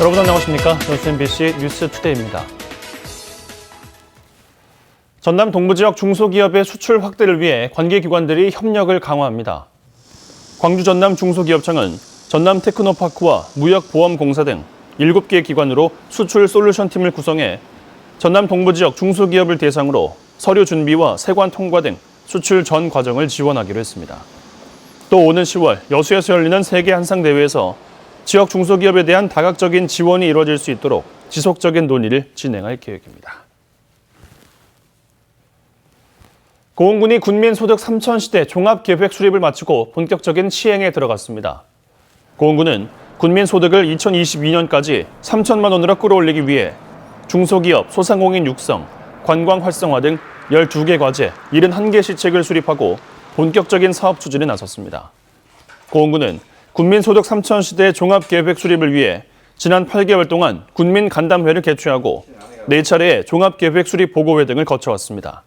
여러분 안녕하십니까? 연수 MBC 뉴스투데이입니다. 전남 동부지역 중소기업의 수출 확대를 위해 관계기관들이 협력을 강화합니다. 광주 전남 중소기업청은 전남 테크노파크와 무역보험공사 등 7개 기관으로 수출 솔루션팀을 구성해 전남 동부지역 중소기업을 대상으로 서류 준비와 세관 통과 등 수출 전 과정을 지원하기로 했습니다. 또 오는 10월 여수에서 열리는 세계 한상대회에서 지역 중소기업에 대한 다각적인 지원이 이루어질 수 있도록 지속적인 논의를 진행할 계획입니다. 고흥군이 군민소득 3,000시대 종합계획 수립을 마치고 본격적인 시행에 들어갔습니다. 고흥군은 군민소득을 2022년까지 3천만 원으로 끌어올리기 위해 중소기업, 소상공인 육성, 관광 활성화 등 12개 과제, 71개 시책을 수립하고 본격적인 사업 추진에 나섰습니다. 고흥군은 군민소득 3,000시대 종합계획 수립을 위해 지난 8개월 동안 군민 간담회를 개최하고 4차례의 종합계획 수립 보고회 등을 거쳐왔습니다.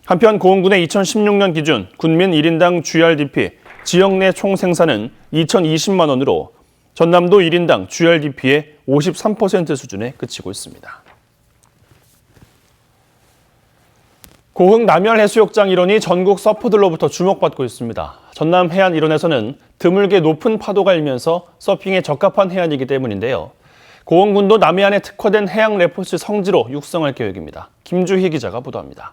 한편 고흥군의 2016년 기준 군민 1인당 GRDP 지역 내 총 생산은 2,020만 원으로 전남도 1인당 GRDP의 53% 수준에 그치고 있습니다. 고흥 남열해수욕장 일원이 전국 서퍼들로부터 주목받고 있습니다. 전남 해안 일원에서는 드물게 높은 파도가 일면서 서핑에 적합한 해안이기 때문인데요. 고흥군도 남해안에 특화된 해양 레포츠 성지로 육성할 계획입니다. 김주희 기자가 보도합니다.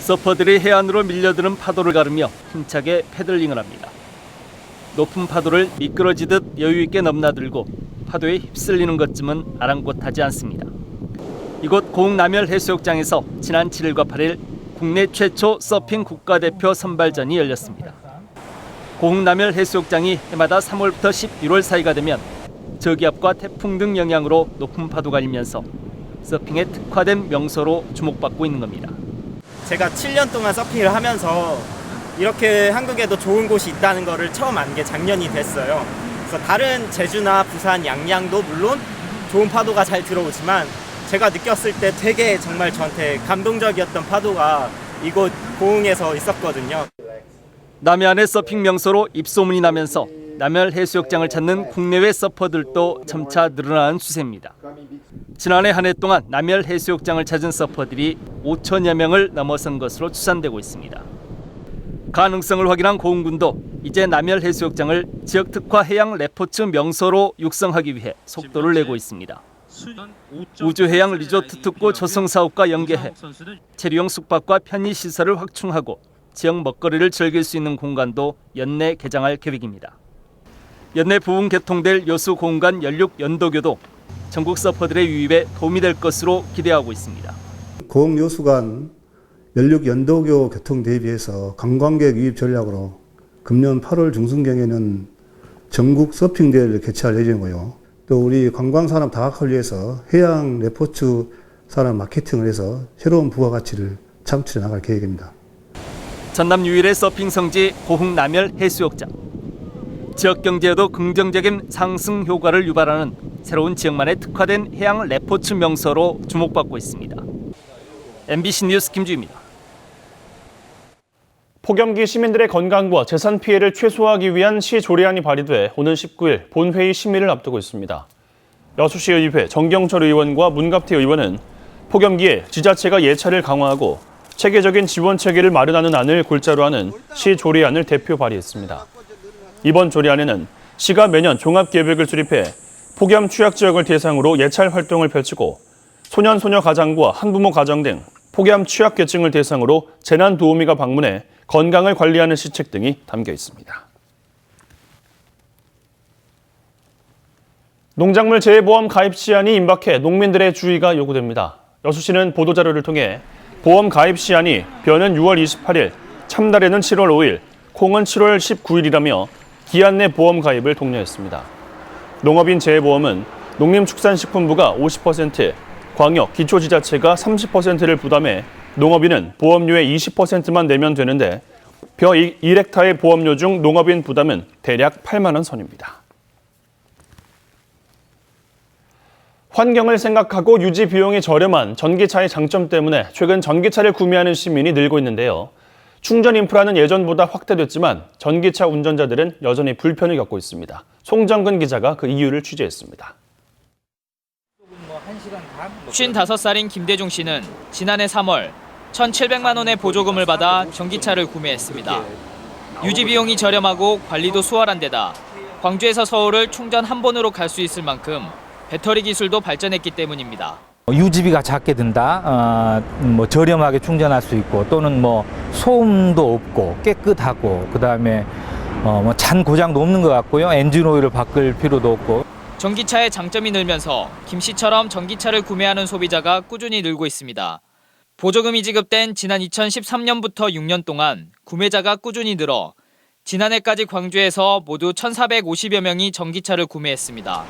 서퍼들이 해안으로 밀려드는 파도를 가르며 힘차게 패들링을 합니다. 높은 파도를 미끄러지듯 여유 있게 넘나들고 파도에 휩쓸리는 것쯤은 아랑곳하지 않습니다. 이곳 고흥 남열해수욕장에서 지난 7일과 8일 국내 최초 서핑 국가대표 선발전이 열렸습니다. 고흥 남열해수욕장이 해마다 3월부터 11월 사이가 되면 저기압과 태풍 등 영향으로 높은 파도가 일면서 서핑에 특화된 명소로 주목받고 있는 겁니다. 제가 7년 동안 서핑을 하면서 이렇게 한국에도 좋은 곳이 있다는 거를 처음 안 게 작년이 됐어요. 그래서 다른 제주나 부산, 양양도 물론 좋은 파도가 잘 들어오지만 제가 느꼈을 때 되게 정말 저한테 감동적이었던 파도가 이곳 고흥에서 있었거든요. 남해안의 서핑 명소로 입소문이 나면서 남열해수욕장을 찾는 국내외 서퍼들도 점차 늘어나는 추세입니다. 지난해 한 해 동안 남열해수욕장을 찾은 서퍼들이 5천여 명을 넘어선 것으로 추산되고 있습니다. 가능성을 확인한 고흥군도 이제 남열해수욕장을 지역 특화 해양 레포츠 명소로 육성하기 위해 속도를 내고 있습니다. 우주해양 리조트 특구 조성 사업과 연계해 체류용 숙박과 편의시설을 확충하고 지역 먹거리를 즐길 수 있는 공간도 연내 개장할 계획입니다. 연내 부흥 개통될 여수 고흥간 연륙 연도교도 전국 서퍼들의 유입에 도움이 될 것으로 기대하고 있습니다. 고흥 여수간 연륙 연도교 교통 대비해서 관광객 유입 전략으로 금년 8월 중순경에는 전국 서핑 대회를 개최할 예정이고요. 또 우리 관광 산업 다각화를 위해서 해양 레포츠 산업 마케팅을 해서 새로운 부가가치를 창출해 나갈 계획입니다. 전남 유일의 서핑 성지 고흥 남열해수욕장. 지역 경제에도 긍정적인 상승 효과를 유발하는 새로운 지역만의 특화된 해양 레포츠 명소로 주목받고 있습니다. MBC 뉴스 김주희입니다. 폭염기 시민들의 건강과 재산 피해를 최소화하기 위한 시 조례안이 발의돼 오는 19일 본회의 심의를 앞두고 있습니다. 여수시의회 정경철 의원과 문갑태 의원은 폭염기에 지자체가 예찰을 강화하고 체계적인 지원 체계를 마련하는 안을 골자로 하는 시 조례안을 대표 발의했습니다. 이번 조례안에는 시가 매년 종합계획을 수립해 폭염 취약지역을 대상으로 예찰 활동을 펼치고 소년, 소녀 가장과 한부모 가정 등 폭염 취약계층을 대상으로 재난도우미가 방문해 건강을 관리하는 시책 등이 담겨 있습니다. 농작물 재해보험 가입 시한이 임박해 농민들의 주의가 요구됩니다. 여수시는 보도자료를 통해 보험 가입 시한이 벼는 6월 28일, 참다래는 7월 5일, 콩은 7월 19일이라며 기한 내 보험 가입을 독려했습니다. 농업인 재해보험은 농림축산식품부가 50%, 광역, 기초지자체가 30%를 부담해 농업인은 보험료의 20%만 내면 되는데 벼 1헥타의 보험료 중 농업인 부담은 대략 8만 원 선입니다. 환경을 생각하고 유지 비용이 저렴한 전기차의 장점 때문에 최근 전기차를 구매하는 시민이 늘고 있는데요. 충전 인프라는 예전보다 확대됐지만 전기차 운전자들은 여전히 불편을 겪고 있습니다. 송정근 기자가 그 이유를 취재했습니다. 55살인 김대중 씨는 지난해 3월 1,700만 원의 보조금을 받아 전기차를 구매했습니다. 유지 비용이 저렴하고 관리도 수월한 데다 광주에서 서울을 충전 한 번으로 갈 수 있을 만큼 배터리 기술도 발전했기 때문입니다. 유지비가 작게 든다, 저렴하게 충전할 수 있고 또는 소음도 없고 깨끗하고 그다음에 잔 고장도 없는 것 같고요. 엔진 오일을 바꿀 필요도 없고. 전기차의 장점이 늘면서 김 씨처럼 전기차를 구매하는 소비자가 꾸준히 늘고 있습니다. 보조금이 지급된 지난 2013년부터 6년 동안 구매자가 꾸준히 늘어 지난해까지 광주에서 모두 1,450여 명이 전기차를 구매했습니다.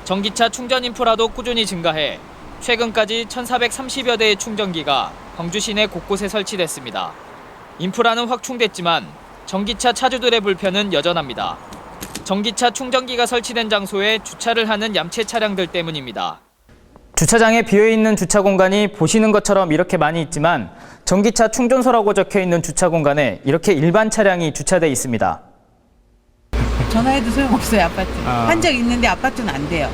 전기차 충전 인프라도 꾸준히 증가해 최근까지 1,430여 대의 충전기가 광주 시내 곳곳에 설치됐습니다. 인프라는 확충됐지만 전기차 차주들의 불편은 여전합니다. 전기차 충전기가 설치된 장소에 주차를 하는 얌체 차량들 때문입니다. 주차장에 비어있는 주차 공간이 보시는 것처럼 이렇게 많이 있지만 전기차 충전소라고 적혀있는 주차 공간에 이렇게 일반 차량이 주차돼 있습니다. 전화해도 소용없어요, 아파트. 한 적 있는데 아파트는 안 돼요.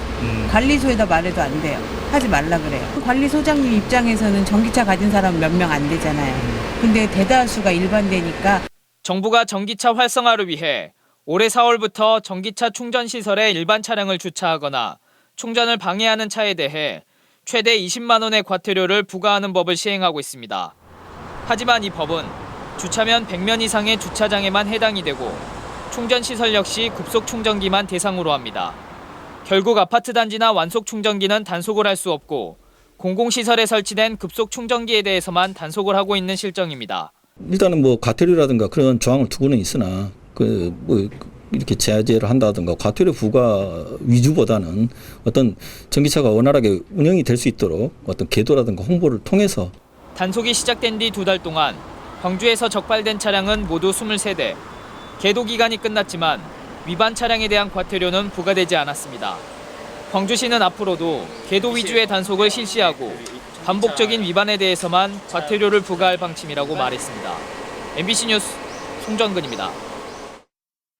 관리소에다 말해도 안 돼요. 하지 말라 그래요. 관리소장님 입장에서는 전기차 가진 사람 몇 명 안 되잖아요. 근데 대다수가 일반되니까. 정부가 전기차 활성화를 위해 올해 4월부터 전기차 충전시설에 일반 차량을 주차하거나 충전을 방해하는 차에 대해 최대 20만 원의 과태료를 부과하는 법을 시행하고 있습니다. 하지만 이 법은 주차면 100면 이상의 주차장에만 해당이 되고 충전시설 역시 급속 충전기만 대상으로 합니다. 결국 아파트 단지나 완속 충전기는 단속을 할 수 없고 공공시설에 설치된 급속 충전기에 대해서만 단속을 하고 있는 실정입니다. 일단은 과태료라든가 그런 조항을 두고는 있으나 이렇게 제재를 한다든가 과태료 부과 위주보다는 어떤 전기차가 원활하게 운영이 될 수 있도록 어떤 계도라든가 홍보를 통해서. 단속이 시작된 뒤 2달 동안 광주에서 적발된 차량은 모두 23대. 계도 기간이 끝났지만 위반 차량에 대한 과태료는 부과되지 않았습니다. 광주시는 앞으로도 계도 위주의 단속을 실시하고 반복적인 위반에 대해서만 과태료를 부과할 방침이라고 말했습니다. MBC 뉴스 송정근입니다.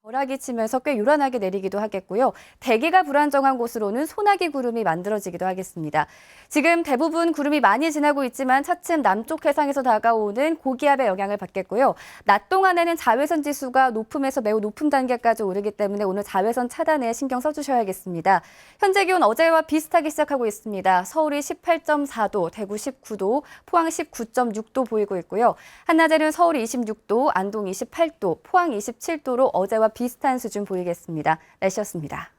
벼락이 치면서 꽤 요란하게 내리기도 하겠고요. 대기가 불안정한 곳으로는 소나기 구름이 만들어지기도 하겠습니다. 지금 대부분 구름이 많이 지나고 있지만 차츰 남쪽 해상에서 다가오는 고기압의 영향을 받겠고요. 낮 동안에는 자외선 지수가 높음에서 매우 높은 단계까지 오르기 때문에 오늘 자외선 차단에 신경 써주셔야겠습니다. 현재 기온 어제와 비슷하게 시작하고 있습니다. 서울이 18.4도, 대구 19도, 포항 19.6도 보이고 있고요. 한낮에는 서울이 26도, 안동 28도, 포항 27도로 어제와 비슷한 수준 보이겠습니다. 날씨였습니다.